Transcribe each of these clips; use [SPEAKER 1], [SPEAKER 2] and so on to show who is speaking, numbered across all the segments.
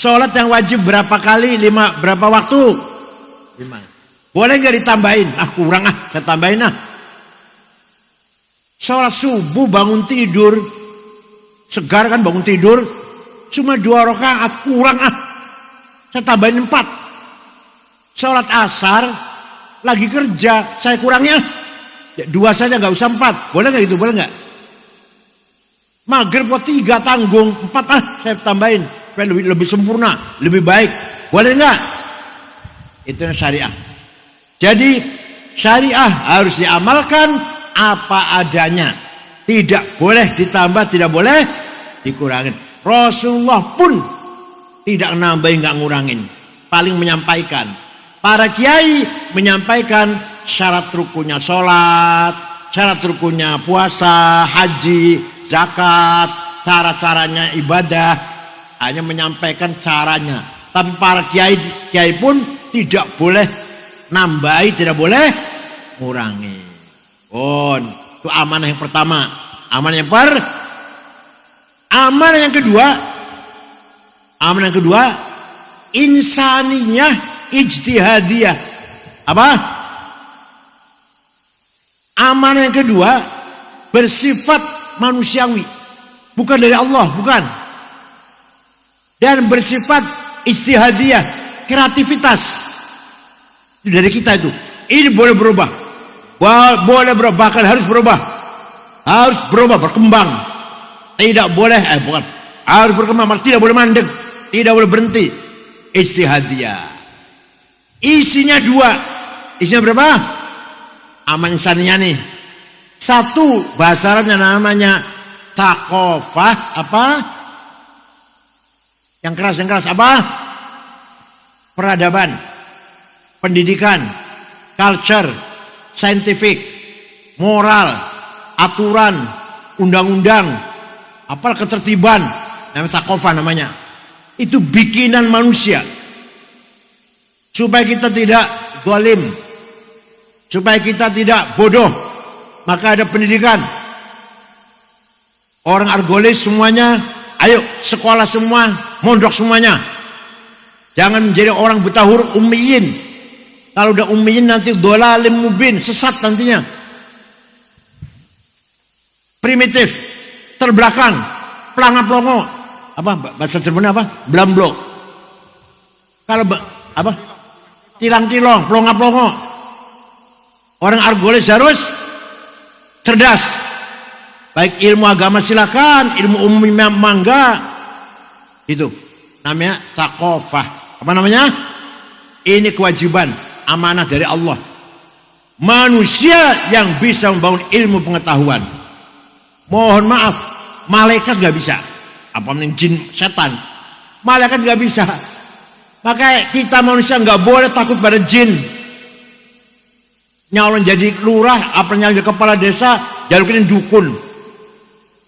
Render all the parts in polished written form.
[SPEAKER 1] Sholat yang wajib berapa kali? 5, berapa waktu? 5. Boleh nggak ditambahin? Kurang saya tambahin Sholat subuh bangun tidur, segar kan bangun tidur, cuma 2 rakaat, kurang saya tambahin 4. Sholat asar lagi kerja, saya kurangnya 2 saja, nggak usah 4. Boleh nggak gitu? Boleh nggak? Maghrib kok 3 tanggung, 4 saya tambahin, supaya lebih sempurna, lebih baik. Boleh nggak? Itu syariah. Jadi syariah harus diamalkan apa adanya. Tidak boleh ditambah, tidak boleh dikurangin. Rasulullah pun tidak nambahin, nggak ngurangin. Paling menyampaikan. Para kiai menyampaikan syarat rukunnya sholat, syarat rukunnya puasa, haji, zakat, cara-caranya ibadah. Hanya menyampaikan caranya. Tapi para kiai pun tidak boleh nambahi, tidak boleh ngurangi. Itu amanah yang pertama. Amanah yang kedua, insaniyah ijtihadiyah. Apa? Amanah yang kedua bersifat manusiawi, bukan dari Allah, bukan. Dan bersifat ijtihadiyah, kreativitas. Itu dari kita itu. Ini boleh berubah. Boleh berubah, bahkan harus berubah. Harus berubah, berkembang. Tidak boleh, harus berkembang, tidak boleh mandek, tidak boleh berhenti. Ijtihadiyah. Isinya 2. Isinya berapa? Aman insaniyah nih. 1 bahasa Arabnya namanya thaqafah, apa? Yang keras apa? Peradaban, pendidikan, culture, scientific, moral, aturan, undang-undang, ketertiban, namanya thaqafah namanya. Itu bikinan manusia. Supaya kita tidak zalim, supaya kita tidak bodoh, maka ada pendidikan. Orang Argolis semuanya, ayo sekolah semua, mondok semuanya. Jangan menjadi orang buta huruf, ummiyin. Kalau udah ummiyin nanti dhalalim mubin, sesat nantinya. Primitif, terbelakang, pelanga-pelongo. Bahasa Jerman Blamblo. Kalau tilang-tilong, pelonga-pelongo. Orang Argolis harus cerdas. Baik ilmu agama silakan, ilmu umum mangga. Itu namanya thaqafah. Apa namanya? Ini kewajiban, amanah dari Allah. Manusia yang bisa membangun ilmu pengetahuan. Mohon maaf, malaikat gak bisa. Apa mending jin, setan. Malaikat gak bisa. Maka kita manusia gak boleh takut pada jin. Nyalon jadi lurah, nyalon jadi kepala desa, jalukin dukun.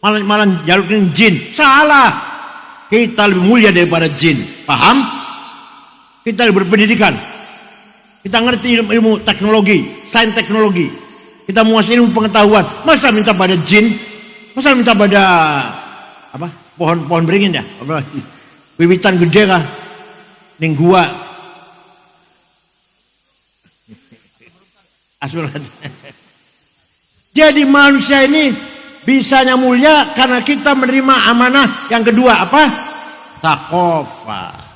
[SPEAKER 1] Malah jalukin jin. Salah. Kita lebih mulia daripada jin. Paham? Kita lebih berpendidikan. Kita ngerti ilmu teknologi, sains teknologi. Kita menguasai ilmu pengetahuan. Masa minta pada jin? Masa minta pada pohon beringin ya? Wiwitan gede kah? Ning gua. Jadi manusia ini bisanya mulia karena kita menerima amanah yang kedua, apa? Thaqafah.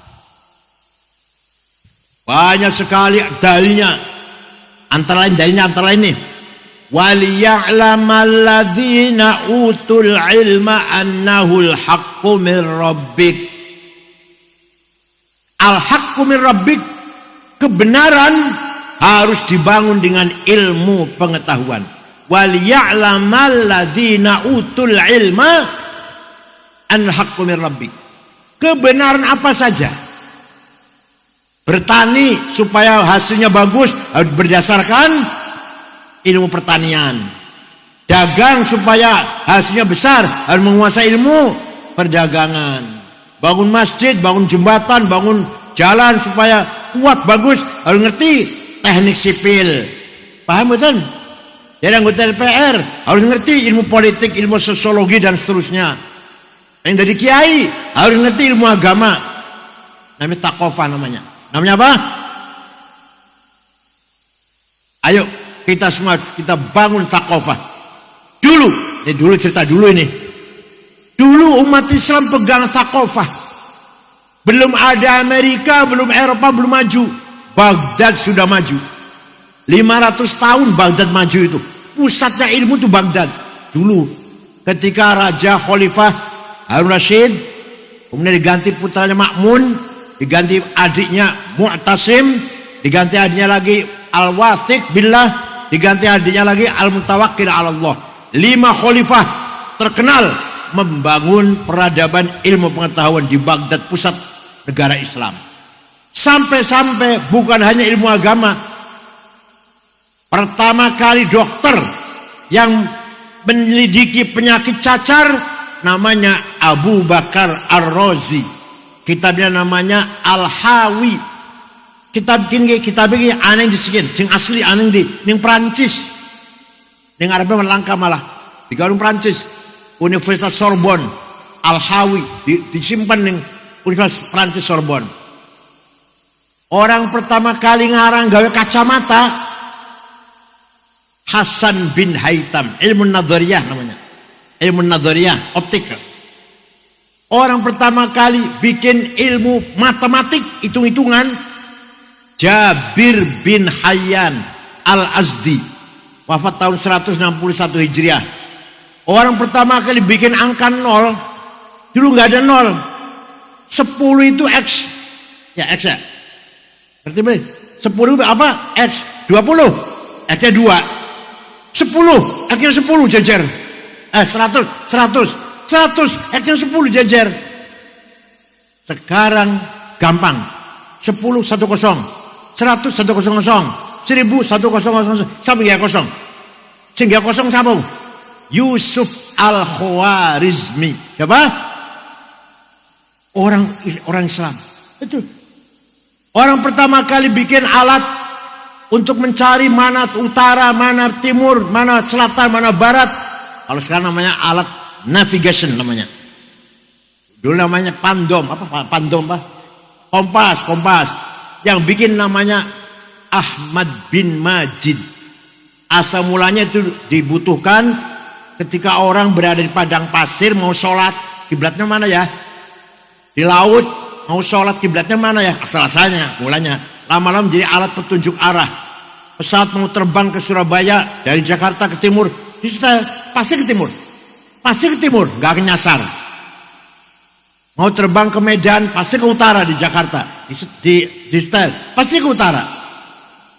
[SPEAKER 1] Banyak sekali dalilnya. Antara lain nih. Waliya'lamal ladzina utul ilma annahul haqqu min rabbik. Al-haqqu min rabbik, kebenaran harus dibangun dengan ilmu pengetahuan. Waliya'lamal ladzina utul ilma annahul haqqu min rabbik. Kebenaran apa saja? Bertani supaya hasilnya bagus harus berdasarkan ilmu pertanian. Dagang supaya hasilnya besar harus menguasai ilmu perdagangan. Bangun masjid, bangun jembatan, bangun jalan supaya kuat bagus harus ngerti teknik sipil. Paham betul? Jadi anggota DPR harus ngerti ilmu politik, ilmu sosiologi dan seterusnya. Yang dari kiai harus ngerti ilmu agama. Namanya Thaqafah namanya. Namanya apa? Ayo kita semua kita bangun Thaqafah. Dulu cerita dulu ini. Dulu umat Islam pegang Thaqafah. Belum ada Amerika, belum Eropa, belum maju. Baghdad sudah maju. 500 tahun Baghdad maju itu. Pusatnya ilmu itu Baghdad. Dulu ketika Raja Khalifah Harun Rashid, kemudian diganti putranya Ma'mun, diganti adiknya Mu'tasim, diganti adiknya lagi Al-Wathiq Billah, diganti adiknya lagi Al-Mutawakkil 'ala Allah. 5 khalifah terkenal membangun peradaban ilmu pengetahuan di Baghdad, pusat negara Islam. Sampai-sampai bukan hanya ilmu agama. Pertama kali dokter yang menyelidiki penyakit cacar namanya Abu Bakar Ar-Razi. Kitabnya namanya Al-Hawi. Kitab ini aneh disikin, sing asli aneh di ning Prancis. Ning Arabnya melangkah malah. Di Garung Prancis, Universitas Sorbonne, Al-Hawi disimpan ning Universitas Prancis Sorbonne. Orang pertama kali ngarang gawe kacamata Hasan bin Haytham, ilmu nadhariyah namanya. Ilmu nadhariyah, optik. Orang pertama kali bikin ilmu matematik, hitung-hitungan Jabir bin Hayyan Al-Azdi, wafat tahun 161 Hijriah. Orang pertama kali bikin angka 0, dulu nggak ada 0. 10 itu X. Ya X ya. Berarti 10 apa? X. 20. X-nya 2. 10, X-nya 10 jejer. 100, X-nya 10 jejer. Sekarang gampang. 10 1 0, 100 1 0 0, 1000 1 0 0, sampai 0. Sehingga 0 sambung. Yusuf Al-Khwarizmi. Siapa? Orang Islam. Itu. Orang pertama kali bikin alat untuk mencari mana utara, mana timur, mana selatan, mana barat. Kalau sekarang namanya alat navigation namanya. Dulu namanya pandom, apa? Kompas. Yang bikin namanya Ahmad bin Majid. Asal mulanya itu dibutuhkan ketika orang berada di padang pasir mau sholat, kiblatnya mana ya? Di laut mau sholat, kiblatnya mana ya? Asal-asalnya mulanya. Lama-lama menjadi alat petunjuk arah. Pesawat mau terbang ke Surabaya dari Jakarta ke timur, pasti ke timur. Nggak akan nyasar. Mau terbang ke Medan, pasti ke utara di Jakarta. Di style, pasti ke utara.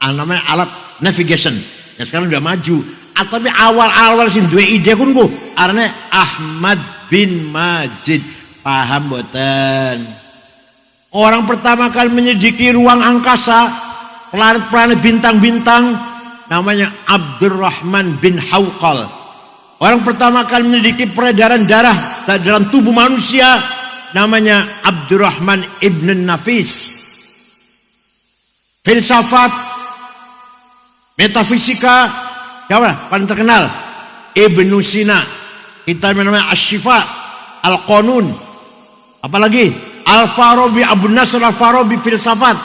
[SPEAKER 1] Namanya alat navigation. Ya sekarang udah maju. Tapi awal-awal sih dua ide kun ku. Arane Ahmad bin Majid. Paham boten? Orang pertama kali menyelidiki ruang angkasa, planet-planet bintang-bintang, namanya Abdurrahman bin Hawqal. Orang pertama kali menyelidiki peredaran darah dalam tubuh manusia, namanya Abdurrahman ibn Nafis. Filsafat, metafisika, siapa paling terkenal? Ibnu Sina. Kita namanya Asy-Syifa, Al-Qanun. Apalagi Al-Farabi, Abu Nasr Al-Farabi filsafat.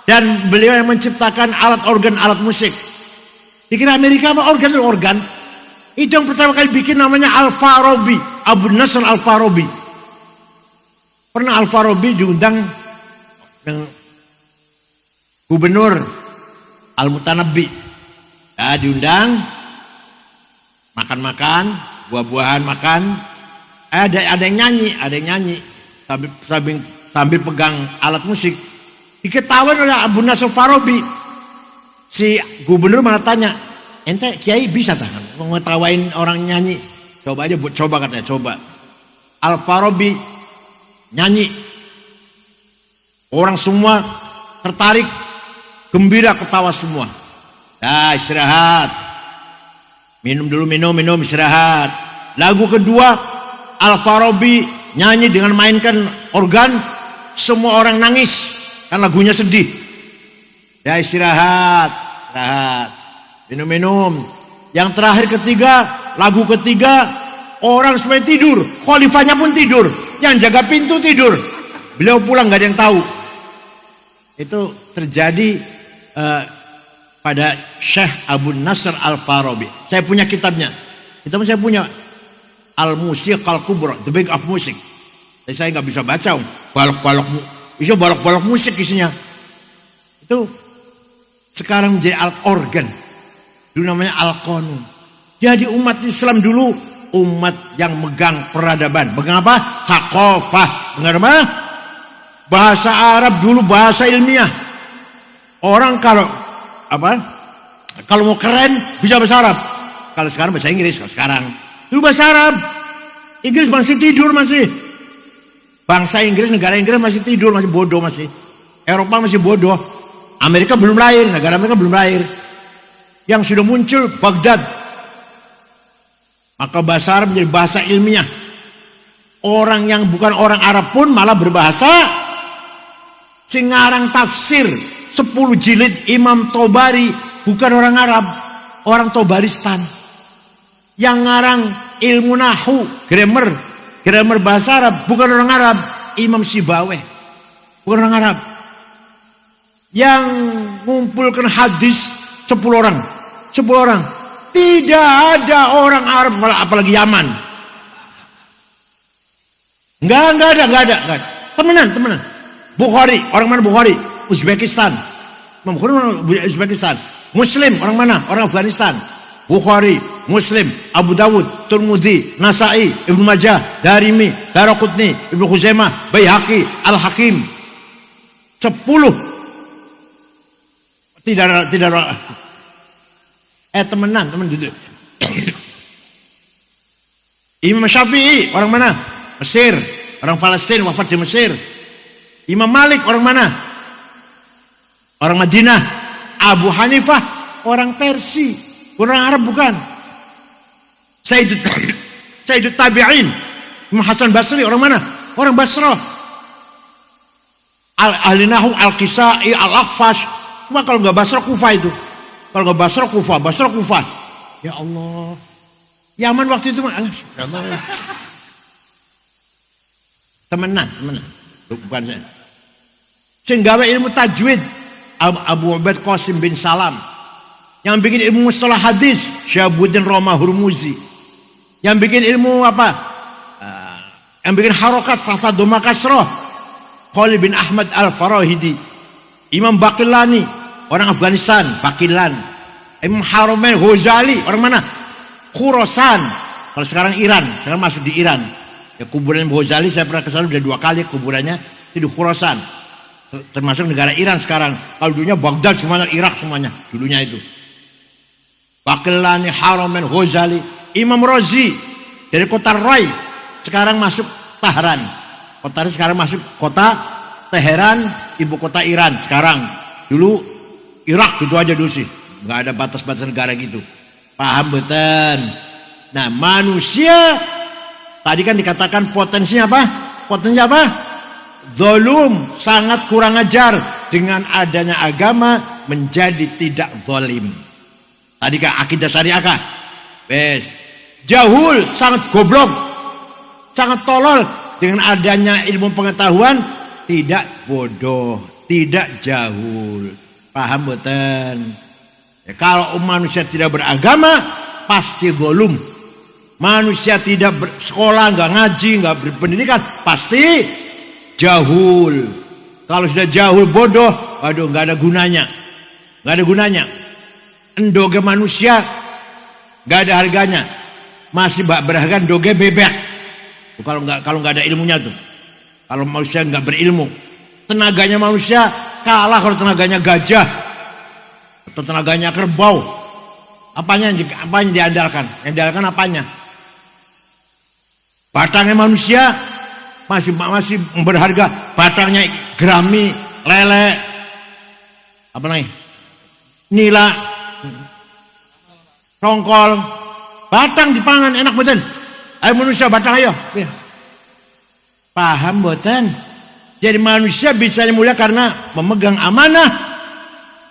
[SPEAKER 1] Dan beliau yang menciptakan alat organ, alat musik. Dikira Amerika apa organ? Itu yang pertama kali bikin namanya Al-Farabi, Abu Nasr Al-Farabi. Pernah Al-Farabi diundang dengan Gubernur Al-Mutanabbi. Ya, diundang, makan-makan, buah-buahan makan. Ada yang nyanyi, sambil pegang alat musik. Diketahui oleh Abu Nasr Farabi. Si gubernur mana tanya, ente kiai bisa tak mengetawain orang nyanyi? Coba aja, coba katanya, coba. Al-Farabi nyanyi. Orang semua tertarik, gembira, ketawa semua. Dah istirahat. Minum dulu, minum, istirahat. Lagu kedua, Al-Farabi nyanyi dengan mainkan organ, semua orang nangis. Kan lagunya sedih. Ya istirahat. Minum. Yang terakhir ketiga, lagu ketiga, orang semuanya tidur. Khalifahnya pun tidur. Yang jaga pintu tidur. Beliau pulang gak ada yang tahu. Itu terjadi pada Syekh Abu Nasr Al-Farabi. Saya punya kitabnya. Kitabnya saya punya. Al-Musiq Al-Kubra, The Big of Music. Tapi saya nggak bisa baca, balok-balok musik isinya. Itu sekarang menjadi alat organ. Dulu namanya Al-Qanun. Jadi umat Islam dulu umat yang megang peradaban. Megang apa? Thaqafah. Megang apa? Bahasa Arab dulu bahasa ilmiah. Orang kalau mau keren bisa bahasa Arab. Kalau sekarang bahasa Inggris. Kalau sekarang dulu bahasa Arab. Inggris masih tidur masih. Bangsa Inggris, negara Inggris masih tidur, masih bodoh masih. Eropa masih bodoh. Amerika belum lahir, negara Amerika belum lahir. Yang sudah muncul Baghdad. Maka bahasa Arab menjadi bahasa ilmiah. Orang yang bukan orang Arab pun malah berbahasa. Singarang tafsir 10 jilid Imam Tobari bukan orang Arab, orang Tobaristan. Yang ngarang ilmu nahu, grammar bahasa Arab bukan orang Arab, Imam Sibaweh bukan orang Arab. Yang mengumpulkan hadis 10 orang. Tidak ada orang Arab, apalagi Yaman. Enggak ada. Temenan. Bukhari, orang mana Bukhari? Uzbekistan. Uzbekistan. Muslim, orang mana? Orang Afghanistan. Bukhari, Muslim, Abu Dawud, Tirmidzi, Nasa'i, Ibnu Majah, Darimi, Daraqutni, Ibnu Khuzaimah, Baihaqi, Al-Hakim. 10. Tidak teman gitu. Imam Syafi'i, orang mana? Mesir, orang Palestina, wafat di Mesir. Imam Malik, orang mana? Orang Madinah. Abu Hanifah, orang Persia, orang Arab bukan. Sayyidut Tabi'in, Imam Hasan Basri, orang mana? Orang Basrah. Ahli Nahu, Al-Kisai, Al-Akhfash. Cuma kalau nggak Basrah, Kufah itu. Kalau nggak Basrah, Kufah. Ya Allah. Yaman waktu itu temenan. Bukan saya. Sehingga ilmu tajwid Abu Ubaid Qasim bin Salam. Yang bikin ilmu mustalah hadis Syahabuddin Roma Hurmuzi. Yang bikin ilmu apa? Yang bikin harokat Fathah Doma Kasroh Khalid bin Ahmad Al-Farahidi. Imam Baqillani, orang Afghanistan, Baqilan. Imam Haramain Ghazali, orang mana? Khurasan. Kalau sekarang Iran, sekarang masuk di Iran. Ya, kuburan Ghazali saya pernah kesana udah 2 kali kuburannya di Khurasan. Termasuk negara Iran sekarang. Kalau dulunya Baghdad semuanya, Irak semuanya dulunya itu. Baqillani, Haramain Ghazali. Imam Razi dari kota Rai sekarang masuk Tehran. Kota Rai sekarang masuk kota Teheran, ibu kota Iran sekarang. Dulu Irak gitu aja dulu sih, nggak ada batas-batas negara gitu. Paham betul? Nah, manusia tadi kan dikatakan potensinya apa? Potensinya apa? Zalum, sangat kurang ajar. Dengan adanya agama menjadi tidak zalim. Tadi kan akidah syariah kah? Bes. Jahul, sangat goblok, sangat tolol. Dengan adanya ilmu pengetahuan tidak bodoh, tidak jahul. Paham betul? Ya, kalau manusia tidak beragama pasti zalim. Manusia tidak bersekolah, nggak ngaji, nggak berpendidikan pasti jahul. Kalau sudah jahul bodoh, waduh nggak ada gunanya, nggak ada gunanya. Endoge manusia nggak ada harganya, masih berharga endoge bebek. Kalau nggak ada ilmunya tuh, kalau manusia nggak berilmu, tenaganya manusia kalah kalau tenaganya gajah atau tenaganya kerbau. Apanya diandalkan? Yang diandalkan apanya? Batangnya manusia masih berharga. Batangnya gerami, lele, apa namanya? Nila, tongkol, batang dipangan enak betul. Ayo manusia batang ayo. Paham boten? Jadi manusia bisa mulia karena memegang amanah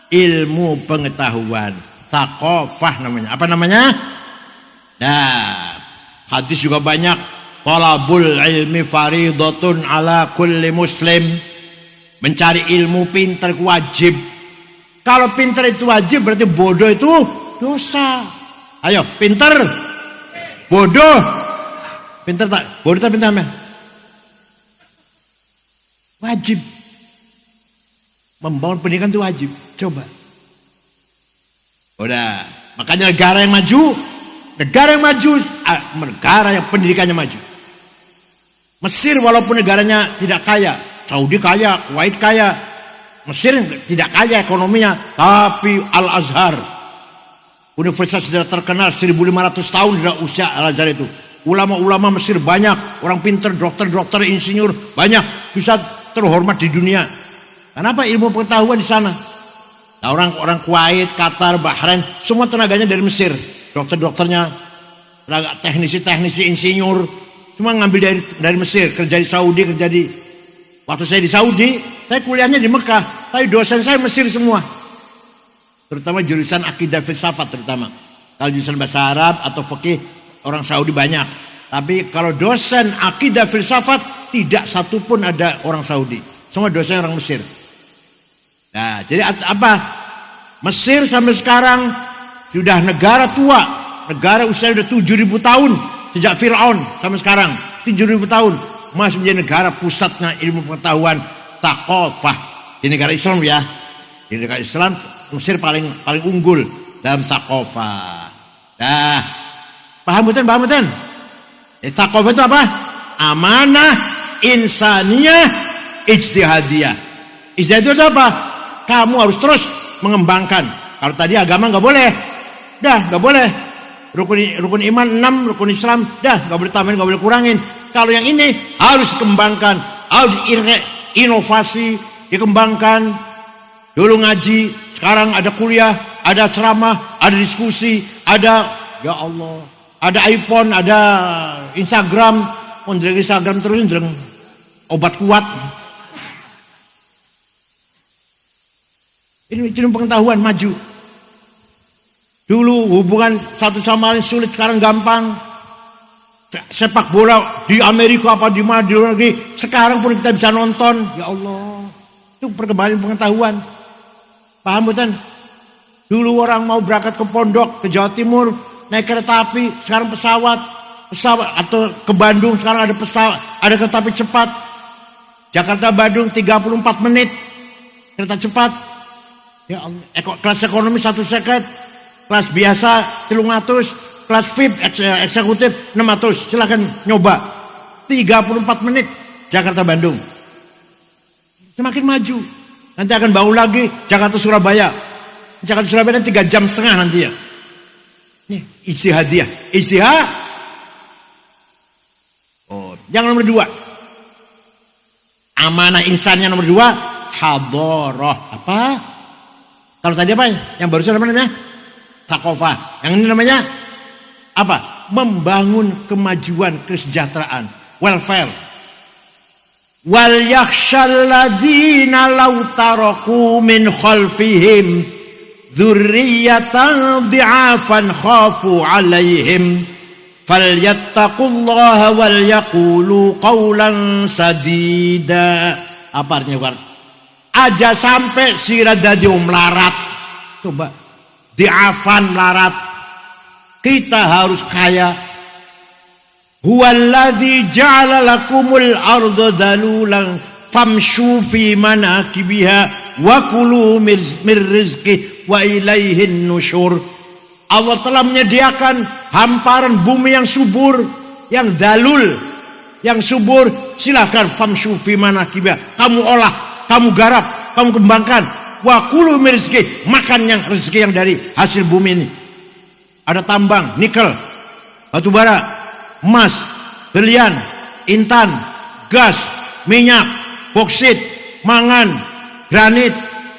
[SPEAKER 1] ilmu pengetahuan. Thaqafah namanya. Apa namanya? Nah, hadis juga banyak. Talabul ilmi faridatun ala kulli muslim. Mencari ilmu, pinter wajib. Kalau pinter itu wajib, berarti bodoh itu dosa. Ayo, pinter, bodoh, pinter tak? Bodoh tak pinter men? Wajib. Membangun pendidikan itu wajib. Coba. Udah, makanya negara yang maju, negara yang pendidikannya maju. Mesir walaupun negaranya tidak kaya, Saudi kaya, Kuwait kaya, Mesir tidak kaya ekonominya, tapi Al-Azhar, universitas sudah terkenal 1500 tahun sudah usia Al-Azhar itu. Ulama-ulama Mesir banyak, orang pinter, dokter, insinyur banyak, bisa terhormat di dunia. Kenapa? Ilmu pengetahuan di sana. Nah, orang Kuwait, Qatar, Bahrain, semua tenaganya dari Mesir. Dokter-dokternya, teknisi, insinyur, semua ngambil dari Mesir. Kerja di Saudi, waktu saya di Saudi, saya kuliahnya di Mekah, tapi dosen saya Mesir semua. Terutama jurusan akidah filsafat terutama. Kalau jurusan bahasa Arab atau fikih, orang Saudi banyak. Tapi kalau dosen akidah filsafat, tidak satu pun ada orang Saudi. Semua dosen orang Mesir. Nah, jadi apa? Mesir sampai sekarang sudah negara tua, negara usia sudah 7.000 tahun sejak Fir'aun sampai sekarang 7.000 tahun masih menjadi negara pusatnya ilmu pengetahuan thaqafah di negara Islam ya. Di negara Islam Mesir paling unggul dalam thaqafah. Nah, paham betul? Thaqafah itu apa? Amanah insaniyah ijtihadiyah. Ijtihad itu apa? Kamu harus terus mengembangkan. Kalau tadi agama nggak boleh, nggak boleh. Rukun iman 6, rukun Islam, nggak boleh tambahin, nggak boleh kurangin. Kalau yang ini harus dikembangkan, harus inovasi, dikembangkan. Dulu ngaji, sekarang ada kuliah, ada ceramah, ada diskusi, ada ya Allah, ada iPhone, ada Instagram, Instagram terus obat kuat. Ini pengetahuan maju. Dulu hubungan satu sama lain sulit, sekarang gampang. Sepak bola di Amerika apa di mana di luar negeri, sekarang pun kita bisa nonton. Ya Allah, itu perkembangan pengetahuan. Paham betul? Dulu orang mau berangkat ke pondok ke Jawa Timur naik kereta api, sekarang pesawat atau ke Bandung sekarang ada pesawat, ada kereta api cepat. Jakarta Bandung 34 menit kereta cepat. Ya Allah, kelas ekonomi 1 seket, kelas biasa 300, kelas VIP eksekutif 600. Silakan nyoba. 34 menit Jakarta Bandung. Semakin maju. Nanti akan bangun lagi Jakarta Surabaya. Jakarta Surabaya 3 jam setengah nanti ya. Nih, ijtihadiyah. Ijtihad. Oh, yang nomor 2. Amanah insannya nomor 2, hadharah. Apa? Kalau tadi apa? Yang barusan apa namanya? Thaqafah. Yang ini namanya apa? Membangun kemajuan, kesejahteraan, welfare. Wal yakhshal ladzina law taraku min khalfihim dzurriyyatan dhi'afan khafu 'alaihim falyattaqullaha wal yaqulu qawlan sadida. Apa artinya? Aja sampai si radadi melarat. Coba diafan melarat. Kita harus kaya. Huwallazi ja'ala lakumul arda dalulan famshu fi manakibiha wa kulu mir rizqi wa ilaihin nusyur. Allah telah menyediakan hamparan bumi yang subur, yang dalul, yang subur. Silakan famshu fi manakibiha. Kamu olah, kamu garap, kamu kembangkan. Wa kulu mir rizqi, makan yang rezeki yang dari hasil bumi ini. Ada tambang, nikel, batu bara, emas, berlian, intan, gas, minyak, boksit, mangan, granit.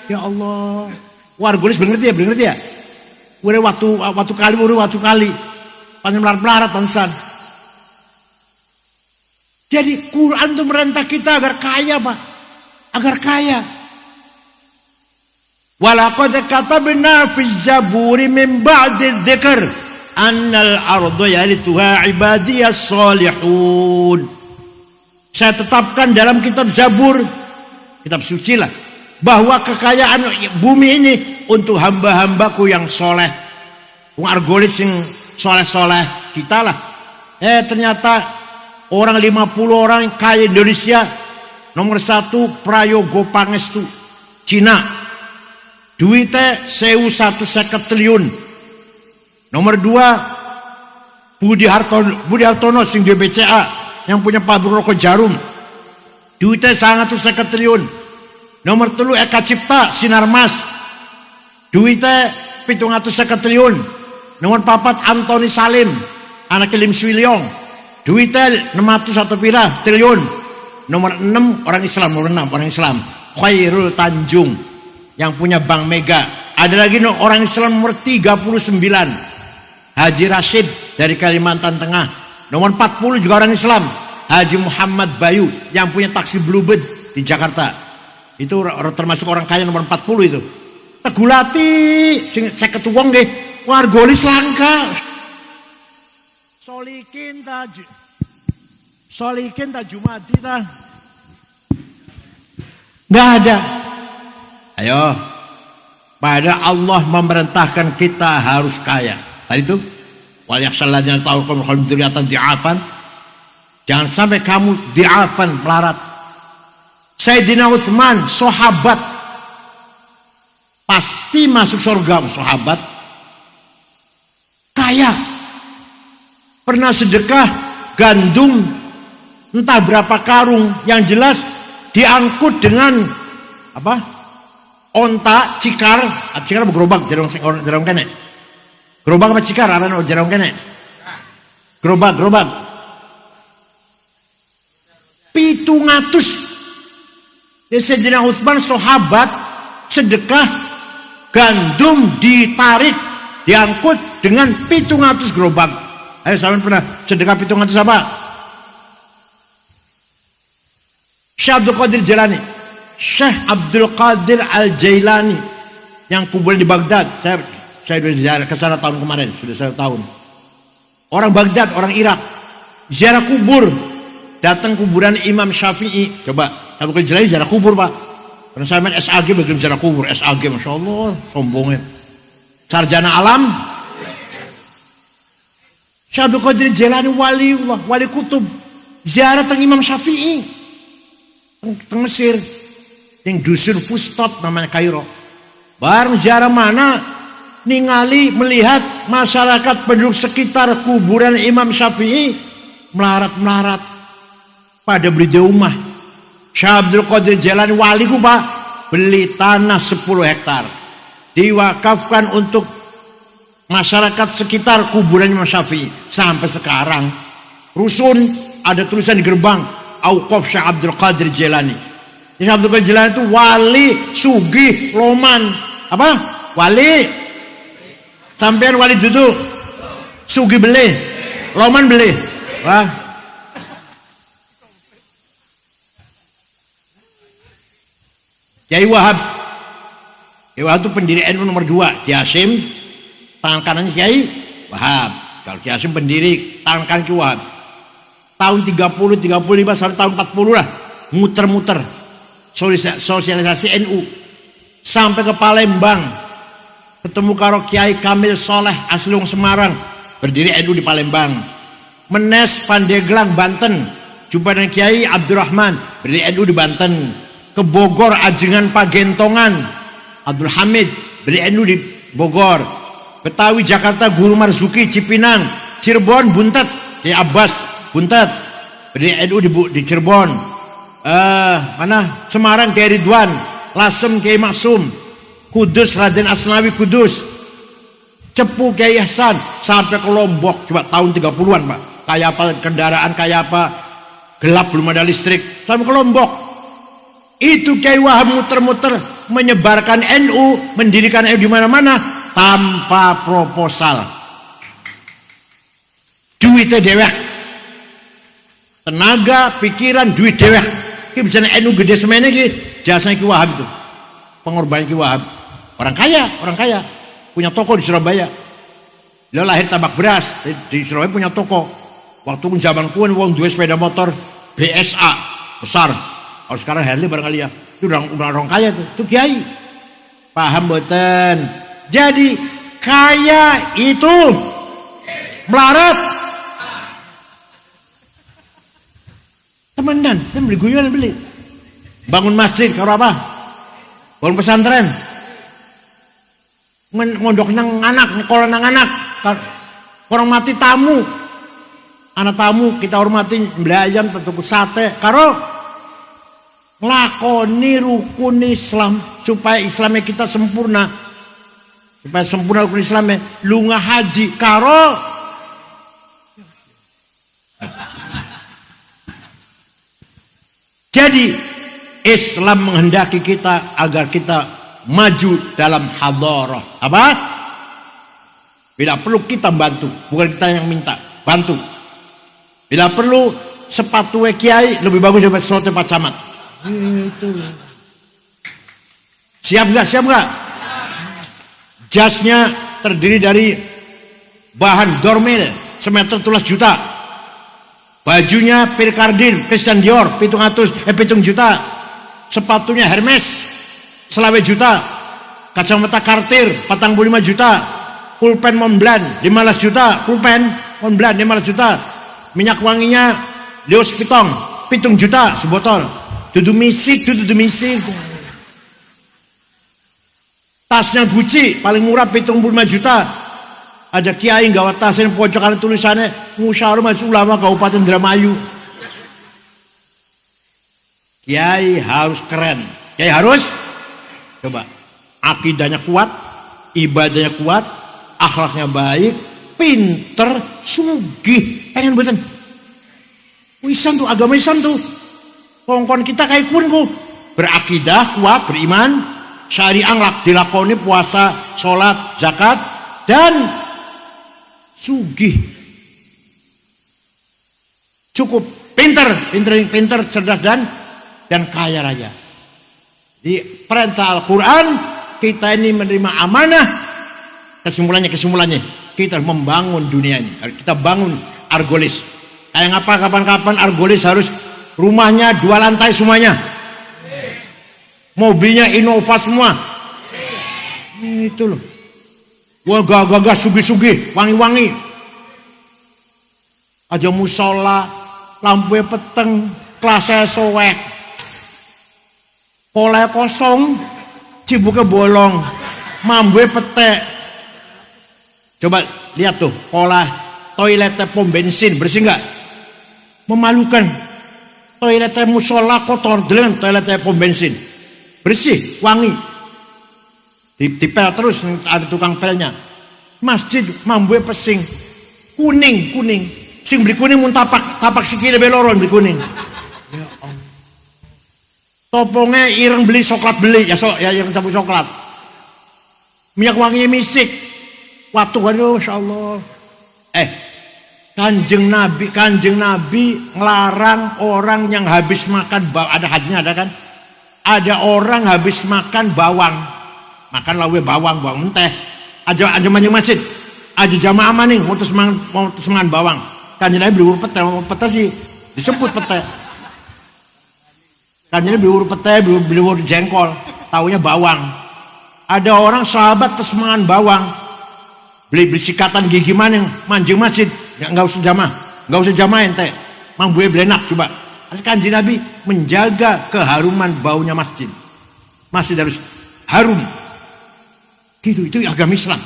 [SPEAKER 1] Ya Allah, wargulis bener ya? Udah waktu kali, panjang melarat pansan. Jadi Quran itu merintah kita agar kaya, Pak, agar kaya. Walaqad katabna fi zaburi min ba'di dzikr annal arda yarithuha ibadiyas salihun. Saya tetapkan dalam kitab Zabur. kitab suci lah, bahwa kekayaan bumi ini untuk hamba-hambaku yang soleh, argolis yang soleh-soleh kita lah. Ternyata orang 50 orang kaya Indonesia, nomor 1 Prayogo Pangestu, Cina, duitnya 1.150 triliun. Nomor 2 Budi Hartono sing di BCA yang punya pabrik rokok Jarum, duitnya 150 triliun. Nomor 3 Eka Cipta Sinarmas, duitnya 750 triliun. Nomor 4 Antoni Salim anak Lim Swiliong, duitnya 600 atau pira triliun. Nomor 6 orang Islam Khairul Tanjung yang punya Bank Mega. Ada lagi orang Islam nomor 39 Haji Rashid dari Kalimantan Tengah. Nomor 40 juga orang Islam Haji Muhammad Bayu yang punya taksi Bluebird di Jakarta. Itu termasuk orang kaya nomor 40 itu. Tegulati sing 50 wong nggih wargolis langka. Solikin ta Jumadi ta. Enggak ada. Ayo. Pada Allah memerintahkan kita harus kaya. Tadi itu wal yakhshal ladzina taqaw khuluduriyatan di'afan. Jangan sampai kamu di'afan melarat. Sayyidina Utsman sahabat pasti masuk surga, sahabat kaya, pernah sedekah gandum entah berapa karung, yang jelas diangkut dengan apa, onta cikar gerobak jarong kene, gerobak apa cikar arana jarong kene, gerobak 700. Sayyidina Utsman sahabat sedekah gandum ditarik diangkut dengan 700 gerobak. Ayo sampean pernah sedekah 700 apa? Syekh Abdul Qadir Al-Jailani yang kubur di Baghdad. Saya sudah ziarah ke sana tahun kemarin, sudah 1 tahun. Orang Baghdad, orang Irak, ziarah kubur, datang kuburan Imam Syafi'i. Coba Abdul Qadir Jailani ziarah kubur, Pak. Karena saya main SAG bagaimana ziarah kubur, SAG Masya Allah, sombongnya. Sarjana alam. Syekh Abdul Qadir Jailani waliullah, wali kutub, ziarah teng Imam Syafi'i teng Mesir, yang dusun Fustot namanya Kairo. Bareng ziarah mana ningali melihat masyarakat penduduk sekitar kuburan Imam Syafi'i melarat pada beli rumah. Syekh Abdul Qadir Jailani wali ku Pak, beli tanah 10 hektar diwakafkan untuk masyarakat sekitar kuburan Imam Syafi'i. Sampai sekarang rusun ada tulisan di gerbang Auqaf Syekh Abdul Qadir Jailani. Syekh Abdul Qadir Jailani itu wali sugih loman. Apa? Wali. Sampean wali duduk. Sugih beli. Loman beli. Wah. Kiai Wahab. Kiai Wahab itu pendiri NU nomor 2. Kiai Hasyim, tangan kanannya Kiai Wahab. Kalau Kiai Hasyim pendiri, tangan kanan Kiai Wahab. Tahun 30, 35 sampai tahun 40 lah. Muter-muter. Sosialisasi NU. Sampai ke Palembang. Ketemu karo Kiai Kamil Soleh asli wong Semarang. Berdiri NU di Palembang. Menes Pandeglang Banten. Jumpa dengan Kiai Abdurrahman. Berdiri NU di Banten. Ke Bogor Ajengan Pagentongan Abdul Hamid beli NU di Bogor. Betawi Jakarta Guru Marzuki Cipinang. Cirebon Buntet Kiai Abbas Buntet beli NU di Cirebon. Mana Semarang Kiai Ridwan, Lasem Kiai Maksum, Kudus Raden Asnawi Kudus, Cepu Kiai Hasan, sampai ke Lombok. Coba tahun 30-an Pak, kayak apa kendaraan, kayak apa gelap, belum ada listrik, sampai ke Lombok. Itu Kiai Wahab muter-muter menyebarkan NU, mendirikan NU di mana-mana tanpa proposal. Duitnya dewek, tenaga, pikiran, duit dewek. Ki bisa NU gede semene ki, jasanya Kiai Wahab itu. Pengorbanan Kiai Wahab. Orang kaya, punya toko di Surabaya. Dia lahir tabak beras di Surabaya, punya toko. Waktu zaman kuan wong duwe sepeda motor BSA besar. Kalau sekarang Harley barangkali ya. Itu orang kaya tuh. Itu kiai. Paham boten? Jadi kaya itu melarat. Temenan, beli guyon beli. Bangun masjid karo apa? Bangun pesantren. Ngondok nang anak, nyekolah nang anak. Orang mati tamu. Anak tamu kita hormati, beli ayam, tuku sate. Karo nglakoni rukun Islam supaya Islamnya kita sempurna. Supaya sempurna rukun Islamnya, lunga haji karo jadi Islam menghendaki kita agar kita maju dalam hadharah. Apa? Bila perlu kita bantu, bukan kita yang minta, bantu. Bila perlu sepatu kiai lebih bagus daripada sepatu Pak Camat. Itu. Siap nggak? Siap nggak? Jasnya terdiri dari bahan dormil semeter 13 juta. Bajunya Pierre Cardin, Christian Dior, 7 juta. Sepatunya Hermes, selawe juta. Kacamata Cartier, 45 juta. Pulpen Montblanc, 15 juta. Pulpen Montblanc, 15 juta. Minyak wanginya Louis Vuitton, 7 juta sebotol. Dudu misik. Tasnya Gucci, paling murah 75 juta. Ada kiai gawa tasin pojokan tulisannya Musyawarah Majelis Ulama Kabupaten Indramayu. Kiai harus keren. Kiai harus coba akidahnya kuat, ibadahnya kuat, akhlaknya baik, pinter, sugih. Pengen betul. Islam tuh, agama Islam tuh. Kongkon kita kayak kunku. Berakidah kuat, beriman, syariah dilakoni, puasa, sholat, zakat, dan sugih. Cukup pinter, cerdas dan kaya raya. Di perintah Al-Quran kita ini menerima amanah. Kesimpulannya kita membangun dunia ini. Kita bangun Argolis. Kayak apa kapan-kapan Argolis harus rumahnya 2 lantai semuanya. Mobilnya Innova semua. Itu loh. Wah gagah sugih-sugih, wangi-wangi. Aja musola, lampunya peteng, kelasnya soek. Pola kosong, cibuknya bolong, mambunya petek. Coba lihat tuh, pola toiletnya pom bensin, bersih nggak? Memalukan. Toiletnya musola kotor, dengan toiletnya pom bensin. Bersih, wangi. Dipel terus, ada tukang pelnya. Masjid mambunya pesing, kuning. Sing beli kuning mun tapak sikile beloron beli kuning. Ya Allah. Topongnya ireng beli coklat beli ya yang campur coklat. Minyak wanginya misik. Aduh insyaallah. Kanjeng Nabi ngelarang orang yang habis makan ada hajinya ada kan? Ada orang habis makan bawang. Makan lawe bawang menteh. Aja manjing masjid. Aja jamaah maning mau terus mangan bawang. Kanjeng Nabi beli urut pete sih disebut pete. Kanjeng Nabi beli urut pete, beli urut jengkol, taunya bawang. Ada orang sahabat terus mangan bawang. Beli sikatan gigi maning manjing masjid, enggak usah jamaah ente. Mang buaya belenak coba. Kanjeng Nabi menjaga keharuman baunya masjid. Masjid harus harum. Gitu, itu agama Islam.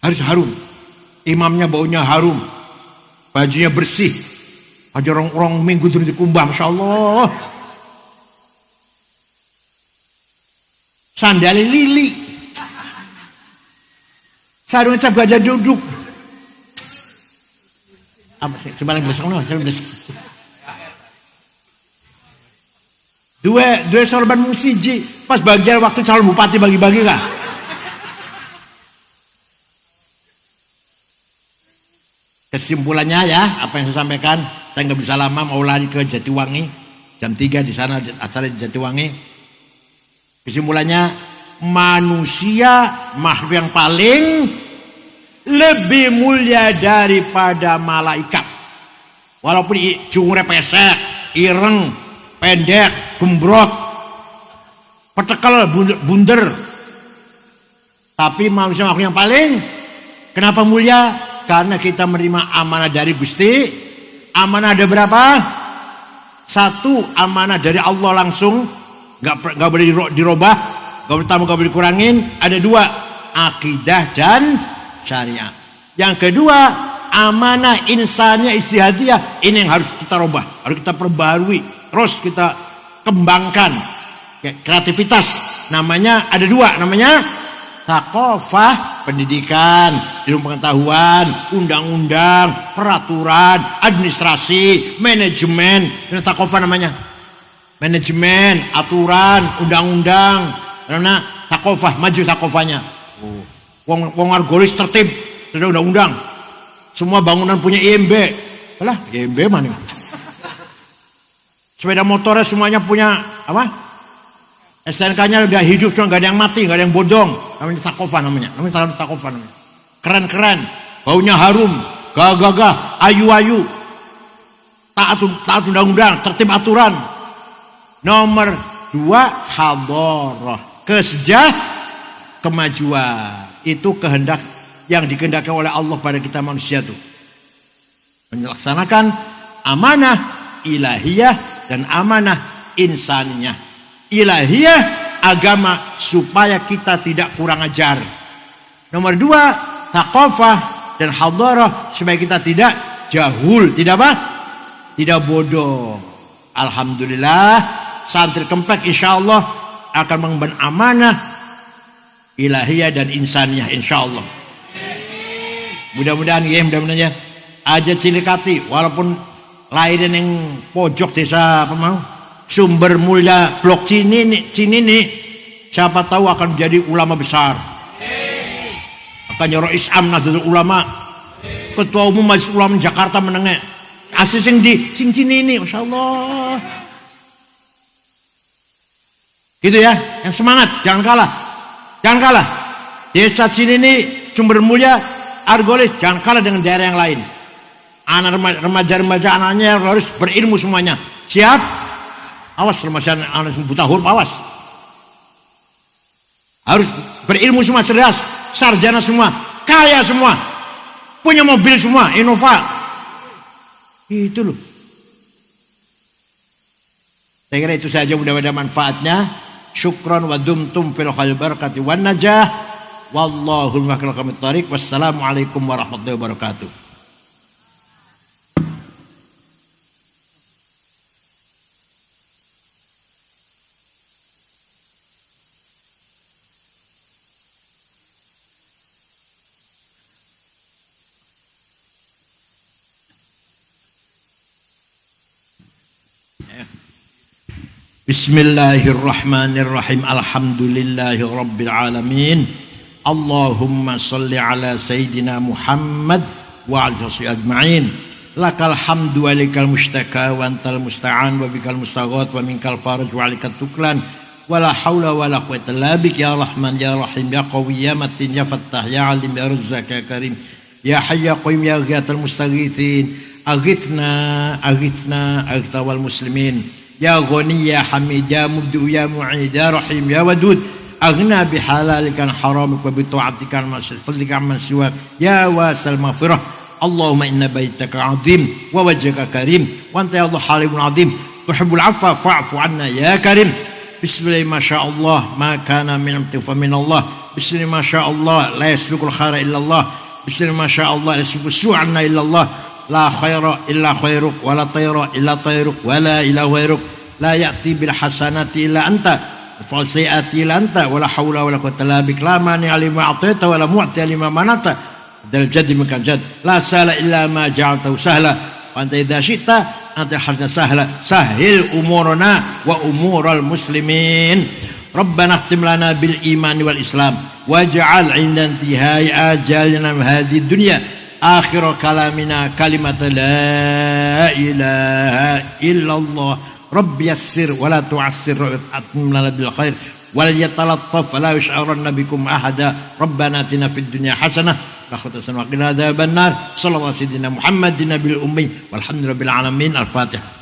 [SPEAKER 1] Harus harum. Imamnya baunya harum. Bajunya bersih. Ada orang minggu turun di kumbah, Masya Allah. Sandali lili. Sarungnya cap gajah duduk. Apa sih? Coba lagi besok no. Dua sorban musiji. Pas bagian waktu calon bupati bagi-bagi kah? Kesimpulannya ya, apa yang saya sampaikan, saya nggak bisa lama, mau lari ke Jatiwangi, jam 3 di sana acara di Jatiwangi. Kesimpulannya, manusia makhluk yang paling lebih mulia daripada malaikat. Walaupun cungure pesek, ireng, pendek, gembrot, petekel, bunder. Tapi manusia makhluk yang paling, kenapa mulia? Karena kita menerima amanah dari Gusti. Amanah ada berapa? Satu, amanah dari Allah langsung, nggak boleh dirubah, nggak boleh tambah, nggak boleh dikurangin. Ada dua, akidah dan syariah. Yang kedua, amanah insaniyah ijtihadiyah. Ini yang harus kita rubah, harus kita perbarui, terus kita kembangkan. Kreativitas, namanya ada dua, namanya thaqafah, pendidikan, ilmu pengetahuan, undang-undang, peraturan, administrasi, manajemen. Ini thaqafah namanya. Manajemen, aturan, undang-undang. Karena thaqafah, maju thaqafahnya. Wong Argolis tertib, ada undang-undang. Semua bangunan punya IMB. Alah, IMB mana? Sepeda motornya semuanya punya apa? SNK-nya udah hidup, cuma gak ada yang mati, gak ada yang bodong. Namanya thaqafah namanya. Namanya thaqafah namanya. Keren-keren, baunya harum, gagah-gagah, ayu-ayu. Taat undang-undang, tertib aturan. Nomor 2, hadharah. Kemajuan. Itu kehendak yang dikehendaki oleh Allah pada kita manusia tuh. Melaksanakan amanah ilahiyah dan amanah insaniyah. Ilahiyah, agama, supaya kita tidak kurang ajar. Nomor 2, thaqafah dan hadharah, supaya kita tidak jahul, tidak apa? Tidak bodoh. Alhamdulillah, santri Kempek insyaallah akan mengemban amanah ilahiyah dan insaniyah insyaallah. Mudah-mudahan ya, mudah-mudahan aja Cilikati, walaupun lahirin yang pojok desa apa mau, Sumber Mulia Blok Cinini, siapa tahu akan menjadi ulama besar. Akan nyoro Isam Nahdlatul Ulama, ketua umum Majelis Ulama Jakarta menengah. Asli sing Cinini, masyaallah. Gitu ya, yang semangat, jangan kalah. Desa Cinini, Sumber Mulia, Argolis, jangan kalah dengan daerah yang lain. Anak remaja-remaja anaknya harus berilmu semuanya. Siap? Awas remaja anak buta huruf, awas. Harus berilmu semua, cerdas, sarjana semua, kaya semua, punya mobil semua, Innova. Itu loh. Saya kira itu saja, mudah-mudahan manfaatnya. Syukran wa dumtum fil khair barakati wan najah. Wallahul muwaffiq lit thariq. Wassalamualaikum warahmatullahi wabarakatuh. Bismillahirrahmanirrahim. Alhamdulillahi rabbil alamin. Allahumma salli ala sayyidina Muhammad wa ala sahbihi ajma'in. Lakal hamdu wa likal mustaka wa antal musta'an wa bikal mustaghat wa minkal faraj wa alikal tuklan wa la hawla wa la quwwata illa bik ya Rahman ya Rahim ya Qawi ya Matin ya Fattah ya Alim ya Razzaq ya Karim ya Hayy ya Qayyum ya Ghiyathal Mustaghithin aghithna wal muslimin ya Ghani ya Hamid ya Mubdi ya Mu'id ya Rahim ya Wadud aghna bihalalikan haramik wa bita'atikan fadlika man siwak ya wasal maghfirah. Allahumma inna baitaka azim wa wajhaka karim wa anta ya Allah halimun azim tuhibbul afwa fa'fu anna ya karim. Bismillah ma sha Allah ma kana min amtifa min Allah. Bismillah ma sha Allah la yasbiqul khaira illa Allah. Bismillah ma sha Allah la yasbiqu su'anna illa Allah. La khaira illa khairuk wa la tayra illa tayruk wa la ilaha ghairuk la ya'ti bil hasanati illa anta wa sayyi'ati illa anta wa la hawla wa la quwwata illa bik la mani lima a'taita wa la mu'ti lima manata dal jaddi minka jad la sala illa ma ja'altahu sahla wa anta idza syi'ta anta halna sahla sahil umurana wa umural muslimin. Rabbana khtim lana bil imani wal islam waj'al 'inda intihai ajalina hadhihi dunya akhir kalamina kalimat la ilaha illallah. Rabbi yassir wa la tu'assir atmim lana bil khair wal yatalattaf la yash'uranna bikum ahada. Rabbana atina fid dunya hasanah wa qina adzaban nar. Sallallahu alaihi wasallam Muhammadin nabil ummi walhamdulillahi rabbil alamin. Al-Fatihah.